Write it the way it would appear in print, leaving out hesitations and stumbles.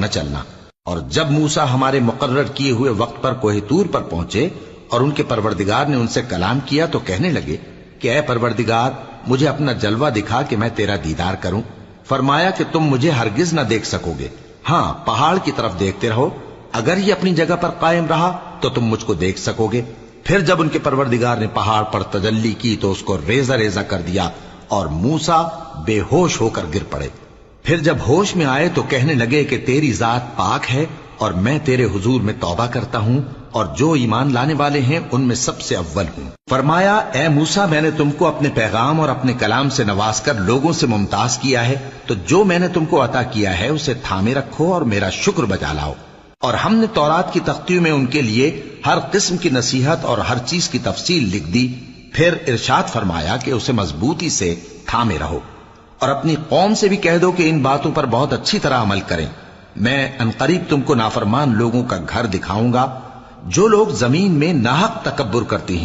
نہ چلنا۔ اور جب موسیٰ ہمارے مقرر کیے ہوئے وقت پر کوہ طور پر پہنچے اور ان کے پروردگار نے ان سے کلام کیا تو کہنے لگے کہ اے پروردگار مجھے اپنا جلوہ دکھا کہ میں تیرا دیدار کروں۔ فرمایا کہ تم مجھے ہرگز نہ دیکھ سکو گے، ہاں پہاڑ کی طرف دیکھتے رہو، اگر یہ اپنی جگہ پر قائم رہا تو تم مجھ کو دیکھ سکو گے۔ پھر جب ان کے پروردگار نے پہاڑ پر تجلی کی تو اس کو ریزہ ریزہ کر دیا اور موسیٰ بے ہوش ہو کر گر پڑے۔ پھر جب ہوش میں آئے تو کہنے لگے کہ تیری ذات پاک ہے اور میں تیرے حضور میں توبہ کرتا ہوں اور جو ایمان لانے والے ہیں ان میں سب سے اول ہوں۔ فرمایا اے موسیٰ میں نے تم کو اپنے پیغام اور اپنے کلام سے نواز کر لوگوں سے ممتاز کیا ہے، تو جو میں نے تم کو عطا کیا ہے اسے تھامے رکھو اور میرا شکر بجا لاؤ۔ اور ہم نے تورات کی تختیوں میں ان کے لیے ہر قسم کی نصیحت اور ہر چیز کی تفصیل لکھ دی۔ پھر ارشاد فرمایا کہ اسے مضبوطی سے تھامے رہو اور اپنی قوم سے بھی کہہ دو کہ ان باتوں پر بہت اچھی طرح عمل کریں۔ میں عنقریب تم کو نافرمان لوگوں کا گھر دکھاؤں گا جو لوگ زمین میں ناحق تکبر کرتی ہیں۔